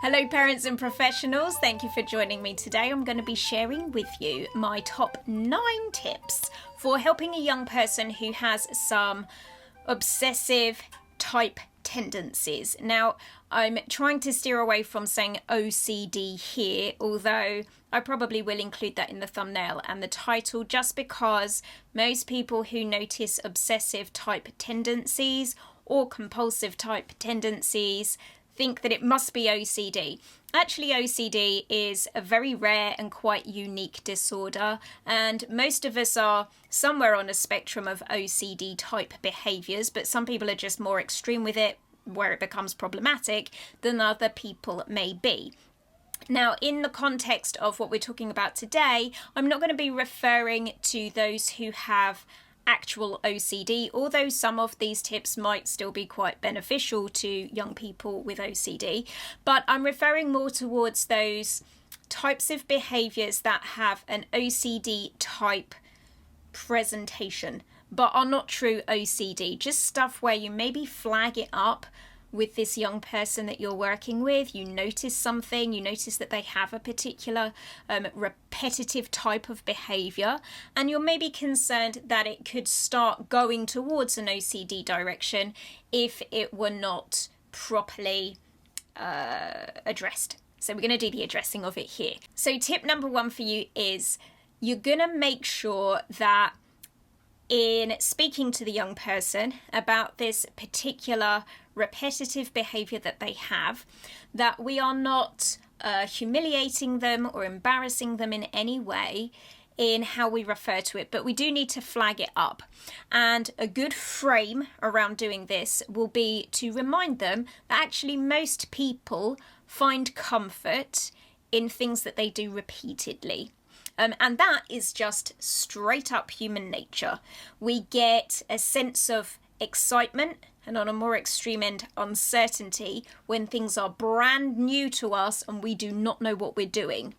Hello parents and professionals, thank you for joining me today. I'm going to be sharing with you my top 9 tips for helping a young person who has some obsessive type tendencies. Now, I'm trying to steer away from saying OCD here, although I probably will include that in the thumbnail and the title, just because most people who notice obsessive type tendencies or compulsive type tendencies think that it must be OCD. Actually, OCD is a very rare and quite unique disorder, and most of us are somewhere on a spectrum of OCD type behaviours, but some people are just more extreme with it, where it becomes problematic, than other people may be. Now, in the context of what we're talking about today, I'm not going to be referring to those who have actual OCD, although some of these tips might still be quite beneficial to young people with OCD, but I'm referring more towards those types of behaviours that have an OCD type presentation but are not true OCD, just stuff where you maybe flag it up with this young person that you're working with. You notice something, you notice that they have a particular repetitive type of behaviour, and you're maybe concerned that it could start going towards an OCD direction if it were not properly addressed. So we're going to do the addressing of it here. So tip number 1 for you is you're going to make sure that in speaking to the young person about this particular repetitive behaviour that they have, that we are not humiliating them or embarrassing them in any way in how we refer to it, but we do need to flag it up. And a good frame around doing this will be to remind them that actually most people find comfort in things that they do repeatedly. And that is just straight up human nature. We get a sense of excitement and, on a more extreme end, uncertainty when things are brand new to us and we do not know what we're doing.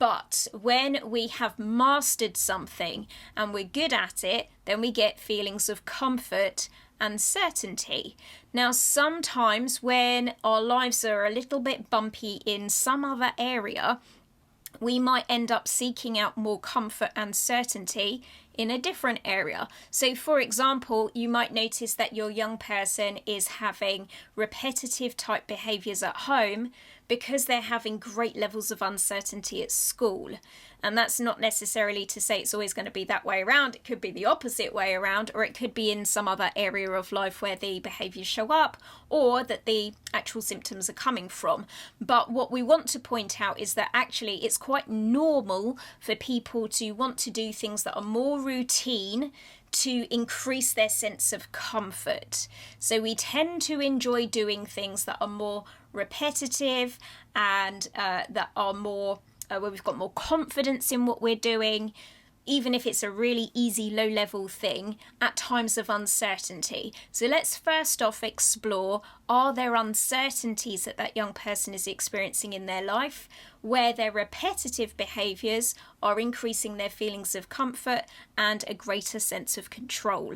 But when we have mastered something and we're good at it, then we get feelings of comfort and certainty. Now, sometimes when our lives are a little bit bumpy in some other area, we might end up seeking out more comfort and certainty in a different area. So, for example, you might notice that your young person is having repetitive type behaviours at home because they're having great levels of uncertainty at school. And that's not necessarily to say it's always going to be that way around. It could be the opposite way around, or it could be in some other area of life where the behaviours show up or that the actual symptoms are coming from. But what we want to point out is that actually it's quite normal for people to want to do things that are more routine to increase their sense of comfort. So we tend to enjoy doing things that are more repetitive and that are more where we've got more confidence in what we're doing, even if it's a really easy low-level thing at times of uncertainty. So let's first off explore, are there uncertainties that that young person is experiencing in their life where their repetitive behaviours are increasing their feelings of comfort and a greater sense of control?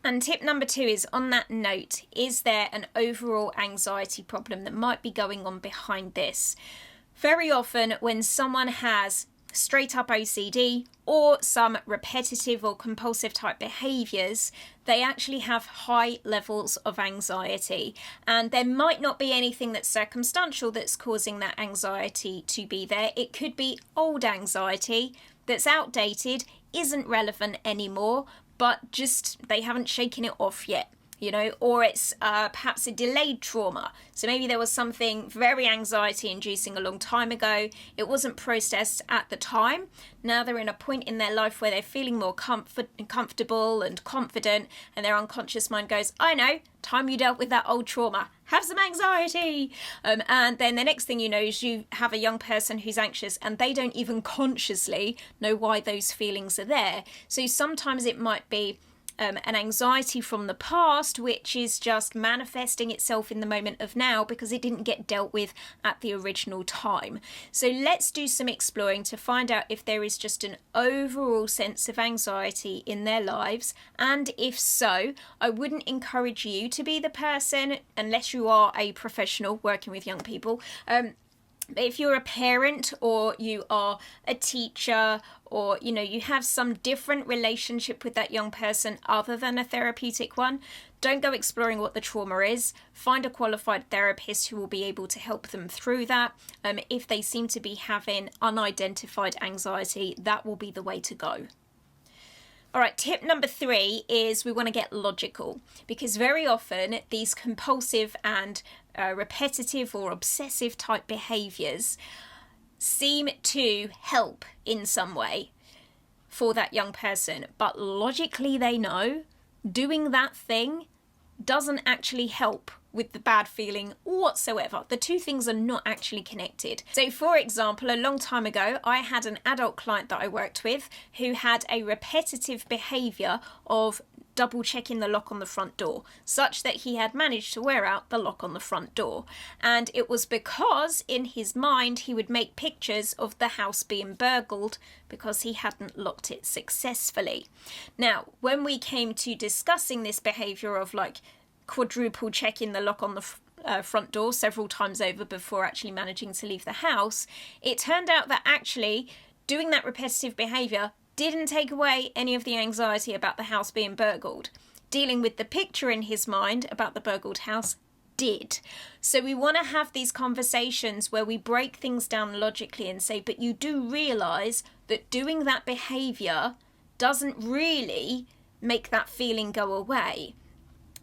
And tip number 2 is, on that note, is there an overall anxiety problem that might be going on behind this? Very often when someone has straight up OCD or some repetitive or compulsive type behaviours, they actually have high levels of anxiety. And there might not be anything that's circumstantial that's causing that anxiety to be there. It could be old anxiety that's outdated, isn't relevant anymore, but just they haven't shaken it off yet. Or it's perhaps a delayed trauma. So maybe there was something very anxiety-inducing a long time ago. It wasn't processed at the time. Now they're in a point in their life where they're feeling more comfortable and confident, and their unconscious mind goes, I know, time you dealt with that old trauma. Have some anxiety. And then the next thing you know is you have a young person who's anxious and they don't even consciously know why those feelings are there. So sometimes it might be an anxiety from the past, which is just manifesting itself in the moment of now because it didn't get dealt with at the original time. So let's do some exploring to find out if there is just an overall sense of anxiety in their lives, and if so, I wouldn't encourage you to be the person, unless you are a professional working with young people. If you're a parent or you are a teacher, or you have some different relationship with that young person other than a therapeutic one, don't go exploring what the trauma is. Find a qualified therapist who will be able to help them through that. If they seem to be having unidentified anxiety, that will be the way to go. All right, tip number 3 is we want to get logical, because very often these compulsive and repetitive or obsessive type behaviours seem to help in some way for that young person, but logically they know doing that thing doesn't actually help with the bad feeling whatsoever. The two things are not actually connected. So for example, a long time ago, I had an adult client that I worked with who had a repetitive behaviour of double checking the lock on the front door, such that he had managed to wear out the lock on the front door. And it was because in his mind he would make pictures of the house being burgled because he hadn't locked it successfully. Now, when we came to discussing this behaviour of like quadruple checking the lock on the front door several times over before actually managing to leave the house, it turned out that actually doing that repetitive behaviour didn't take away any of the anxiety about the house being burgled. Dealing with the picture in his mind about the burgled house did. So we want to have these conversations where we break things down logically and say, but you do realise that doing that behaviour doesn't really make that feeling go away.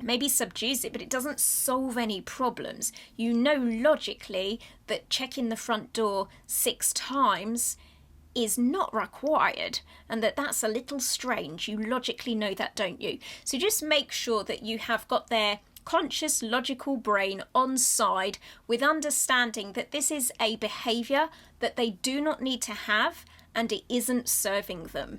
Maybe subdues it, but it doesn't solve any problems. You know logically that checking the front door 6 times is not required, and that's a little strange. You logically know that, don't you? So just make sure that you have got their conscious, logical brain on side with understanding that this is a behaviour that they do not need to have and it isn't serving them.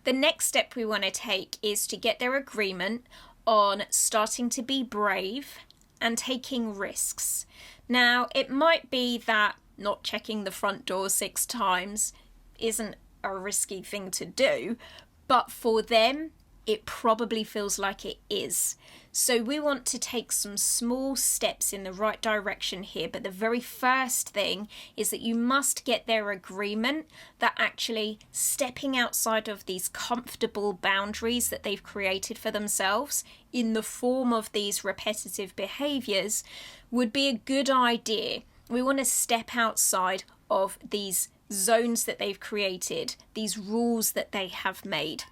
The next step we want to take is to get their agreement on starting to be brave and taking risks. Now, it might be that not checking the front door 6 times isn't a risky thing to do, but for them, it probably feels like it is. So we want to take some small steps in the right direction here, but the very first thing is that you must get their agreement that actually stepping outside of these comfortable boundaries that they've created for themselves in the form of these repetitive behaviours would be a good idea. We want to step outside of these zones that they've created, these rules that they have made.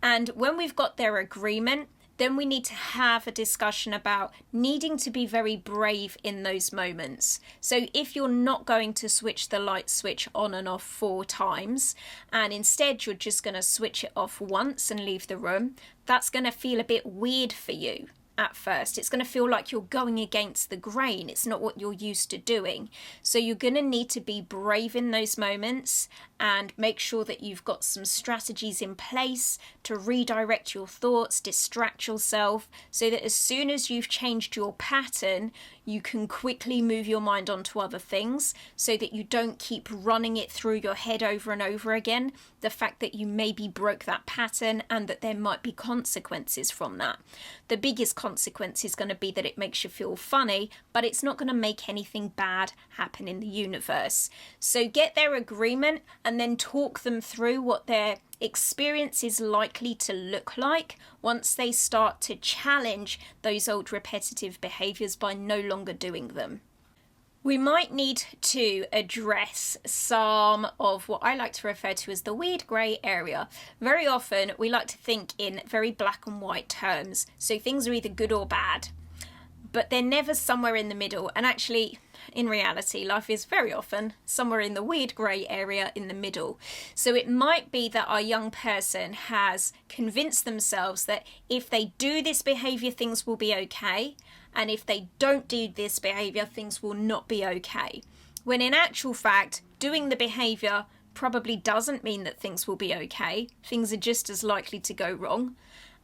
And when we've got their agreement, then we need to have a discussion about needing to be very brave in those moments. So if you're not going to switch the light switch on and off 4 times, and instead you're just going to switch it off once and leave the room, that's going to feel a bit weird for you. At first, it's going to feel like you're going against the grain. It's not what you're used to doing. So you're going to need to be brave in those moments and make sure that you've got some strategies in place to redirect your thoughts, distract yourself, so that as soon as you've changed your pattern, you can quickly move your mind onto other things so that you don't keep running it through your head over and over again. The fact that you maybe broke that pattern and that there might be consequences from that. The biggest consequence is going to be that it makes you feel funny, but it's not going to make anything bad happen in the universe. So get their agreement and then talk them through what their experience is likely to look like once they start to challenge those old repetitive behaviours by no longer doing them. We might need to address some of what I like to refer to as the weird grey area. Very often we like to think in very black and white terms, so things are either good or bad, but they're never somewhere in the middle. And actually, in reality, life is very often somewhere in the weird grey area in the middle. So it might be that our young person has convinced themselves that if they do this behaviour, things will be okay, and if they don't do this behaviour, things will not be okay. When in actual fact, doing the behaviour probably doesn't mean that things will be okay. Things are just as likely to go wrong.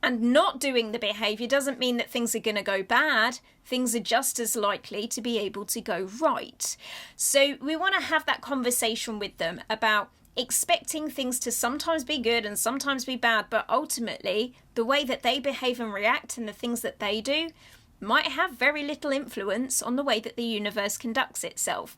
And not doing the behaviour doesn't mean that things are going to go bad. Things are just as likely to be able to go right. So we want to have that conversation with them about expecting things to sometimes be good and sometimes be bad, but ultimately the way that they behave and react and the things that they do might have very little influence on the way that the universe conducts itself.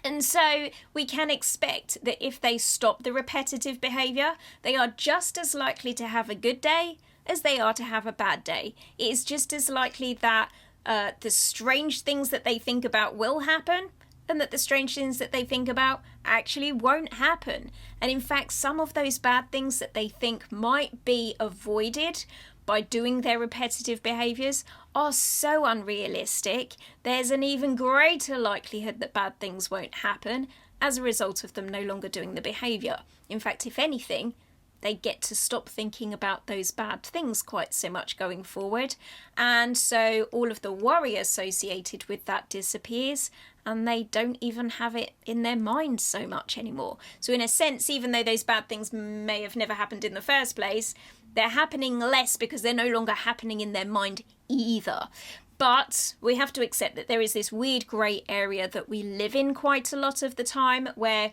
And so we can expect that if they stop the repetitive behaviour, they are just as likely to have a good day as they are to have a bad day. It is just as likely that the strange things that they think about will happen, and that the strange things that they think about actually won't happen. And in fact, some of those bad things that they think might be avoided by doing their repetitive behaviours are so unrealistic, there's an even greater likelihood that bad things won't happen as a result of them no longer doing the behaviour. In fact, if anything, they get to stop thinking about those bad things quite so much going forward. And so all of the worry associated with that disappears, and they don't even have it in their mind so much anymore. So in a sense, even though those bad things may have never happened in the first place, they're happening less because they're no longer happening in their mind either. But we have to accept that there is this weird grey area that we live in quite a lot of the time, where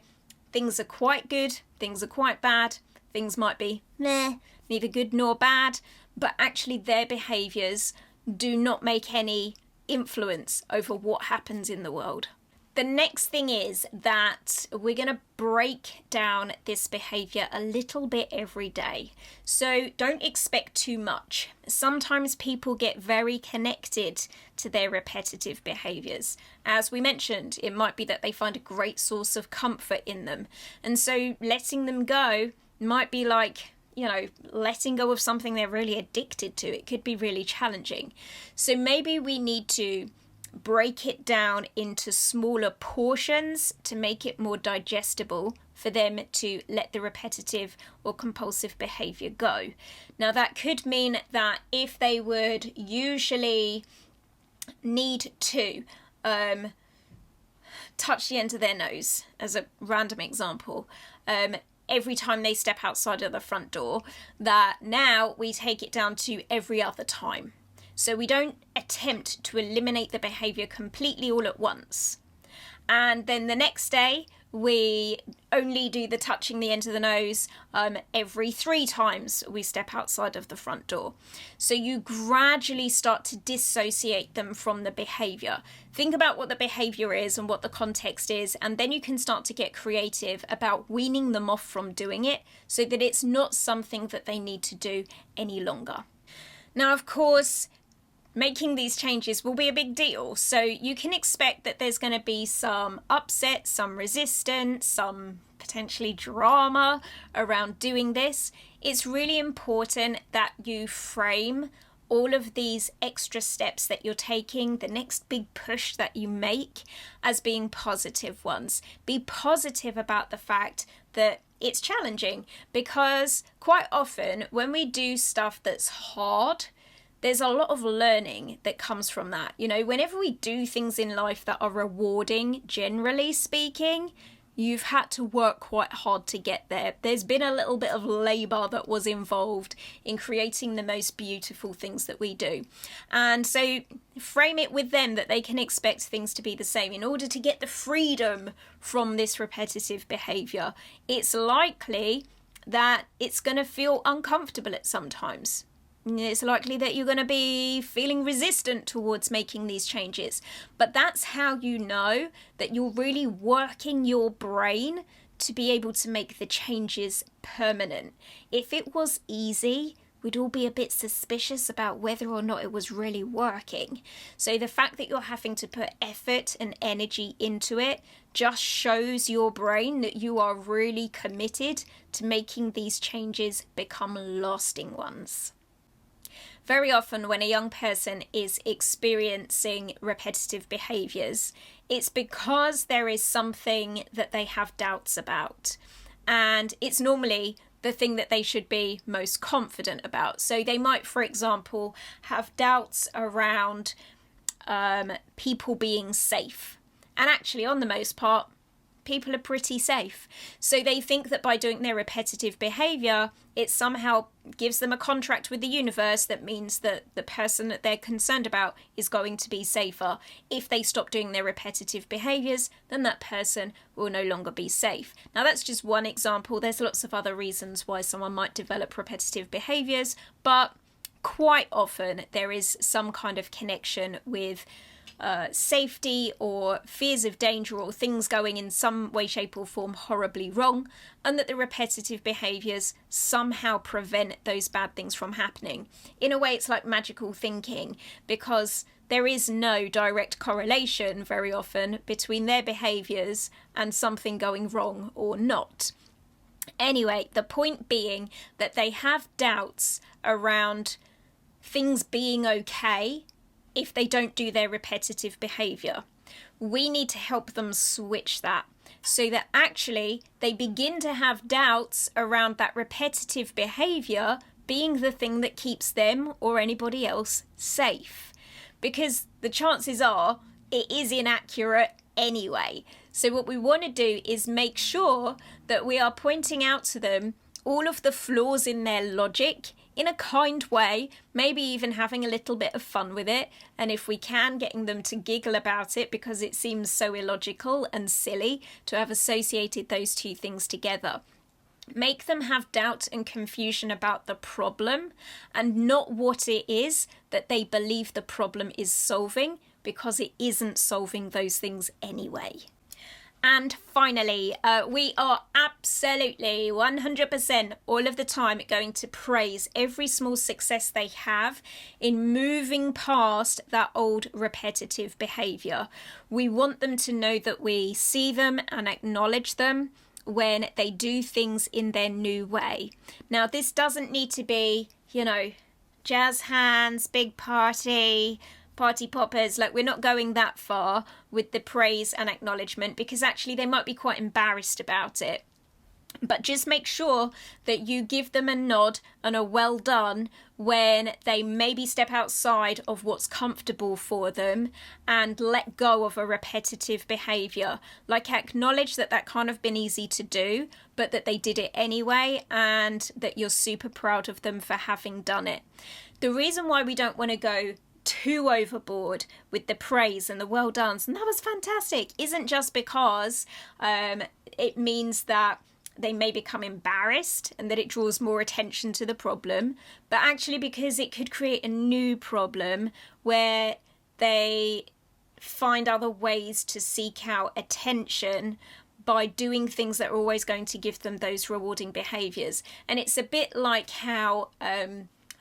things are quite good, things are quite bad, things might be neither good nor bad, but actually their behaviours do not make any influence over what happens in the world. The next thing is that we're going to break down this behaviour a little bit every day. So don't expect too much. Sometimes people get very connected to their repetitive behaviours. As we mentioned, it might be that they find a great source of comfort in them. And so letting them go might be like, letting go of something they're really addicted to. It could be really challenging. So maybe we need to break it down into smaller portions to make it more digestible for them to let the repetitive or compulsive behaviour go. Now that could mean that if they would usually need to touch the end of their nose, as a random example, every time they step outside of the front door, that now we take it down to every other time. So we don't attempt to eliminate the behaviour completely all at once. And then the next day, we only do the touching the end of the nose every 3 times we step outside of the front door. So you gradually start to dissociate them from the behaviour. Think about what the behaviour is and what the context is, and then you can start to get creative about weaning them off from doing it so that it's not something that they need to do any longer. Now, of course, making these changes will be a big deal. So you can expect that there's going to be some upset, some resistance, some potentially drama around doing this. It's really important that you frame all of these extra steps that you're taking, the next big push that you make, as being positive ones. Be positive about the fact that it's challenging, because quite often when we do stuff that's hard, there's a lot of learning that comes from that. Whenever we do things in life that are rewarding, generally speaking, you've had to work quite hard to get there. There's been a little bit of labour that was involved in creating the most beautiful things that we do. And so frame it with them that they can expect things to be the same. In order to get the freedom from this repetitive behaviour, it's likely that it's going to feel uncomfortable at some times. It's likely that you're going to be feeling resistant towards making these changes. But that's how you know that you're really working your brain to be able to make the changes permanent. If it was easy, we'd all be a bit suspicious about whether or not it was really working. So the fact that you're having to put effort and energy into it just shows your brain that you are really committed to making these changes become lasting ones. Very often when a young person is experiencing repetitive behaviours, it's because there is something that they have doubts about. And it's normally the thing that they should be most confident about. So they might, for example, have doubts around people being safe. And actually, on the most part, people are pretty safe. So they think that by doing their repetitive behaviour, it somehow gives them a contract with the universe that means that the person that they're concerned about is going to be safer. If they stop doing their repetitive behaviours, then that person will no longer be safe. Now that's just one example. There's lots of other reasons why someone might develop repetitive behaviours, but quite often there is some kind of connection with safety or fears of danger or things going in some way, shape or form horribly wrong, and that the repetitive behaviours somehow prevent those bad things from happening. In a way, it's like magical thinking, because there is no direct correlation very often between their behaviours and something going wrong or not. Anyway, the point being that they have doubts around things being okay if they don't do their repetitive behaviour. We need to help them switch that so that actually they begin to have doubts around that repetitive behaviour being the thing that keeps them or anybody else safe. Because the chances are it is inaccurate anyway. So what we want to do is make sure that we are pointing out to them all of the flaws in their logic in a kind way, maybe even having a little bit of fun with it, and if we can, getting them to giggle about it because it seems so illogical and silly to have associated those two things together. Make them have doubt and confusion about the problem and not what it is that they believe the problem is solving, because it isn't solving those things anyway. And finally, we are absolutely 100% all of the time going to praise every small success they have in moving past that old repetitive behaviour. We want them to know that we see them and acknowledge them when they do things in their new way. Now, this doesn't need to be, jazz hands, big party poppers. Like, we're not going that far with the praise and acknowledgement, because actually they might be quite embarrassed about it. But just make sure that you give them a nod and a well done when they maybe step outside of what's comfortable for them and let go of a repetitive behaviour. Like, acknowledge that that can't have been easy to do, but that they did it anyway, and that you're super proud of them for having done it. The reason why we don't want to go too overboard with the praise and the well done and that was fantastic isn't just because it means that they may become embarrassed and that it draws more attention to the problem, but actually because it could create a new problem where they find other ways to seek out attention by doing things that are always going to give them those rewarding behaviours. And it's a bit like how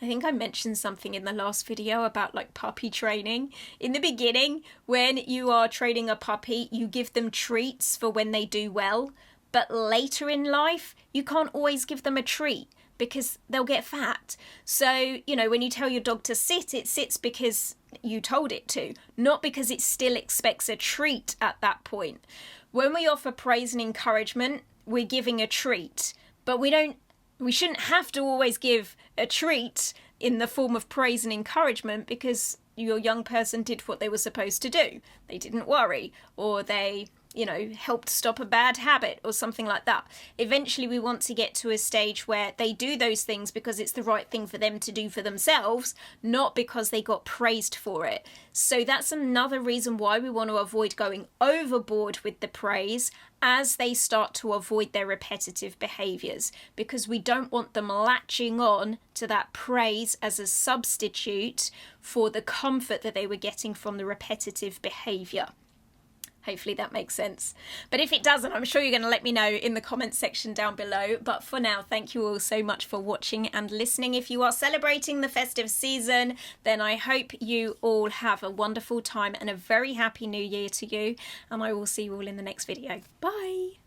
I think I mentioned something in the last video about like puppy training. In the beginning, when you are training a puppy, you give them treats for when they do well. But later in life, you can't always give them a treat because they'll get fat. So, when you tell your dog to sit, it sits because you told it to, not because it still expects a treat at that point. When we offer praise and encouragement, we're giving a treat, but we shouldn't have to always give a treat in the form of praise and encouragement because your young person did what they were supposed to do. They didn't worry, or they, helped stop a bad habit or something like that. Eventually we want to get to a stage where they do those things because it's the right thing for them to do for themselves, not because they got praised for it. So that's another reason why we want to avoid going overboard with the praise as they start to avoid their repetitive behaviours, because we don't want them latching on to that praise as a substitute for the comfort that they were getting from the repetitive behaviour. Hopefully that makes sense. But if it doesn't, I'm sure you're going to let me know in the comments section down below. But for now, thank you all so much for watching and listening. If you are celebrating the festive season, then I hope you all have a wonderful time and a very happy new year to you. And I will see you all in the next video. Bye.